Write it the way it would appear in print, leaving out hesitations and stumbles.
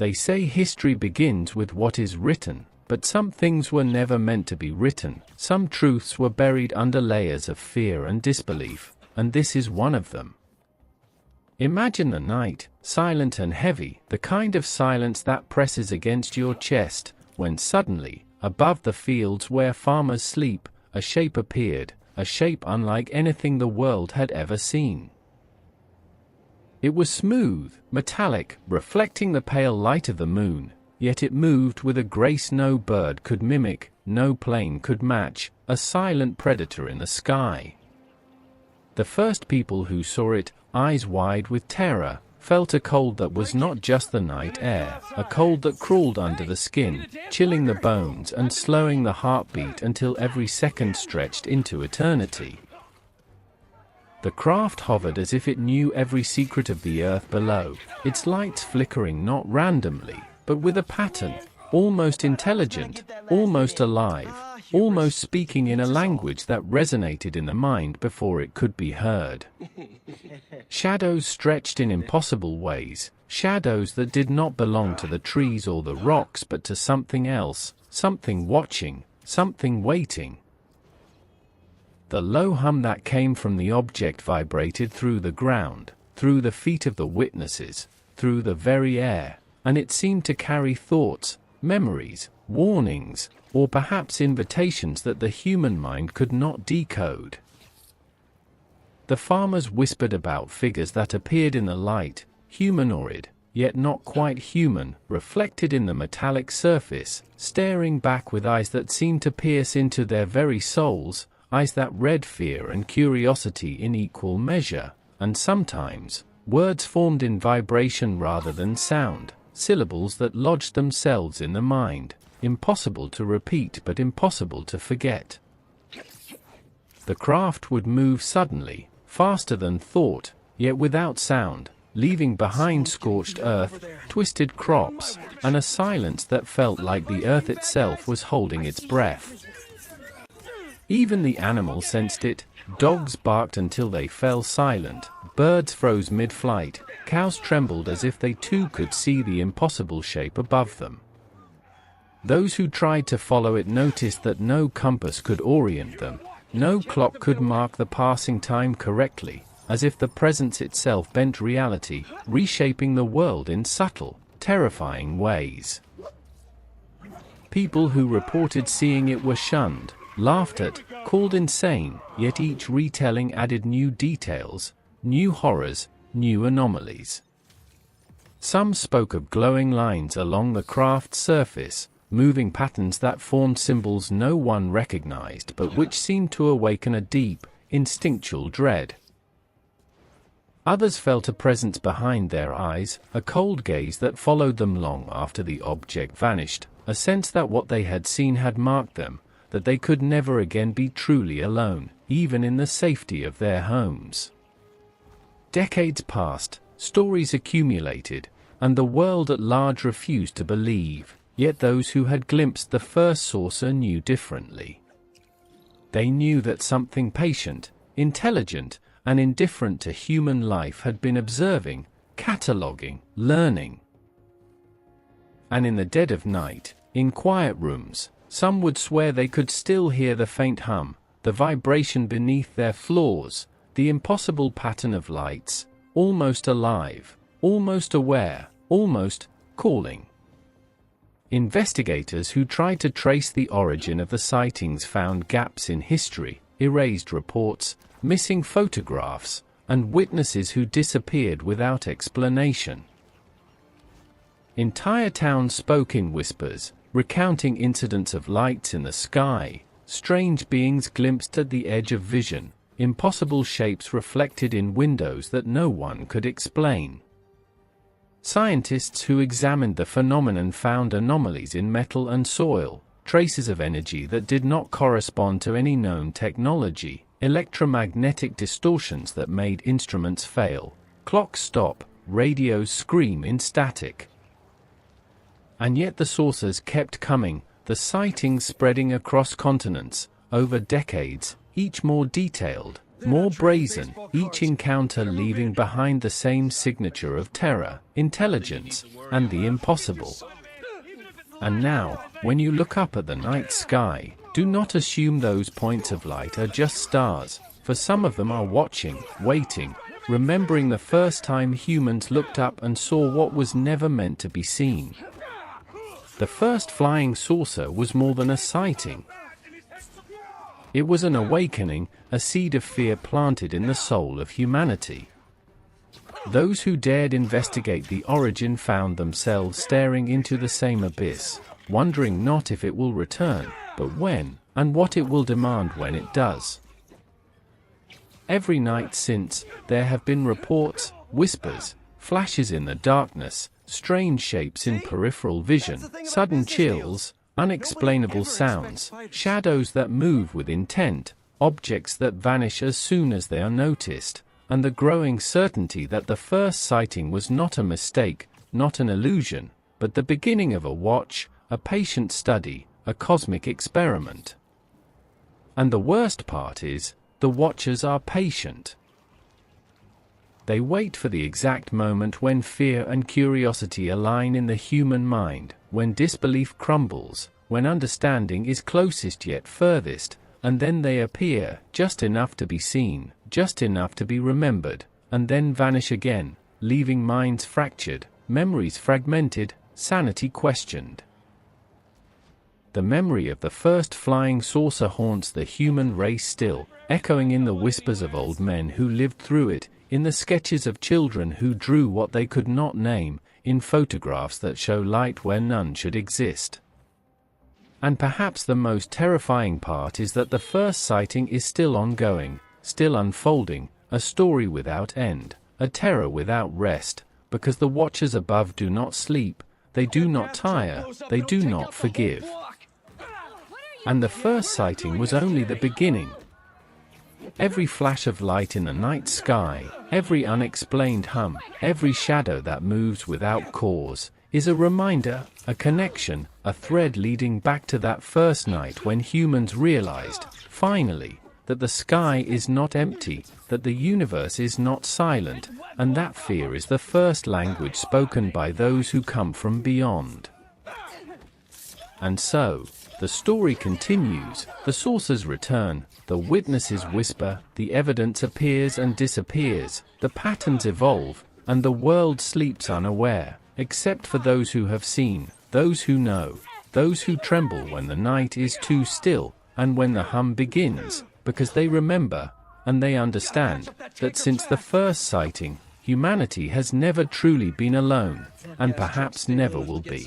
They say history begins with what is written, but some things were never meant to be written. Some truths were buried under layers of fear and disbelief, and this is one of them. Imagine the night, silent and heavy, the kind of silence that presses against your chest, when suddenly, above the fields where farmers sleep, a shape appeared, a shape unlike anything the world had ever seen. It was smooth, metallic, reflecting the pale light of the moon, yet it moved with a grace no bird could mimic, no plane could match, a silent predator in the sky. The first people who saw it, eyes wide with terror, felt a cold that was not just the night air, a cold that crawled under the skin, chilling the bones and slowing the heartbeat until every second stretched into eternity. The craft hovered as if it knew every secret of the earth below, its lights flickering not randomly, but with a pattern, almost intelligent, almost alive, almost speaking in a language that resonated in the mind before it could be heard. Shadows stretched in impossible ways, shadows that did not belong to the trees or the rocks but to something else, something watching, something waiting. The low hum that came from the object vibrated through the ground, through the feet of the witnesses, through the very air, and it seemed to carry thoughts, memories, warnings, or perhaps invitations that the human mind could not decode. The farmers whispered about figures that appeared in the light, humanoid, yet not quite human, reflected in the metallic surface, staring back with eyes that seemed to pierce into their very souls, eyes that read fear and curiosity in equal measure, and sometimes, words formed in vibration rather than sound, syllables that lodged themselves in the mind, impossible to repeat but impossible to forget. The craft would move suddenly, faster than thought, yet without sound, leaving behind scorched earth, twisted crops, and a silence that felt like the earth itself was holding its breath. Even the animals sensed it. Dogs barked until they fell silent, birds froze mid-flight, cows trembled as if they too could see the impossible shape above them. Those who tried to follow it noticed that no compass could orient them, no clock could mark the passing time correctly, as if the presence itself bent reality, reshaping the world in subtle, terrifying ways. People who reported seeing it were shunned, laughed at, called insane, yet each retelling added new details, new horrors, new anomalies. Some spoke of glowing lines along the craft's surface, moving patterns that formed symbols no one recognized but which seemed to awaken a deep, instinctual dread. Others felt a presence behind their eyes, a cold gaze that followed them long after the object vanished, a sense that what they had seen had marked them, that they could never again be truly alone, even in the safety of their homes. Decades passed, stories accumulated, and the world at large refused to believe, yet those who had glimpsed the first saucer knew differently. They knew that something patient, intelligent, and indifferent to human life had been observing, cataloguing, learning. And in the dead of night, in quiet rooms, some would swear they could still hear the faint hum, the vibration beneath their floors, the impossible pattern of lights, almost alive, almost aware, almost calling. Investigators who tried to trace the origin of the sightings found gaps in history, erased reports, missing photographs, and witnesses who disappeared without explanation. Entire towns spoke in whispers, recounting incidents of lights in the sky, strange beings glimpsed at the edge of vision, impossible shapes reflected in windows that no one could explain. Scientists who examined the phenomenon found anomalies in metal and soil, traces of energy that did not correspond to any known technology, electromagnetic distortions that made instruments fail, clocks stop, radios scream in static. And yet the saucers kept coming, the sightings spreading across continents, over decades, each more detailed, more brazen, each encounter leaving behind the same signature of terror, intelligence, and the impossible. And now, when you look up at the night sky, do not assume those points of light are just stars, for some of them are watching, waiting, remembering the first time humans looked up and saw what was never meant to be seen. The first flying saucer was more than a sighting. It was an awakening, a seed of fear planted in the soul of humanity. Those who dared investigate the origin found themselves staring into the same abyss, wondering not if it will return, but when, and what it will demand when it does. Every night since, there have been reports, whispers, flashes in the darkness, strange shapes in peripheral vision, sudden chills, unexplainable sounds, shadows that move with intent, objects that vanish as soon as they are noticed, and the growing certainty that the first sighting was not a mistake, not an illusion, but the beginning of a watch, a patient study, a cosmic experiment. And the worst part is, the watchers are patient. They wait for the exact moment when fear and curiosity align in the human mind, when disbelief crumbles, when understanding is closest yet furthest, and then they appear, just enough to be seen, just enough to be remembered, and then vanish again, leaving minds fractured, memories fragmented, sanity questioned. The memory of the first flying saucer haunts the human race still, echoing in the whispers of old men who lived through it, in the sketches of children who drew what they could not name, in photographs that show light where none should exist. And perhaps the most terrifying part is that the first sighting is still ongoing, still unfolding, a story without end, a terror without rest, because the watchers above do not sleep, they do not tire, they do not forgive. And the first sighting was only the beginning. Every flash of light in the night sky, every unexplained hum, every shadow that moves without cause, is a reminder, a connection, a thread leading back to that first night when humans realized, finally, that the sky is not empty, that the universe is not silent, and that fear is the first language spoken by those who come from beyond. And so, the story continues, the saucers return, the witnesses whisper, the evidence appears and disappears, the patterns evolve, and the world sleeps unaware, except for those who have seen, those who know, those who tremble when the night is too still, and when the hum begins, because they remember, and they understand, that since the first sighting, humanity has never truly been alone, and perhaps never will be.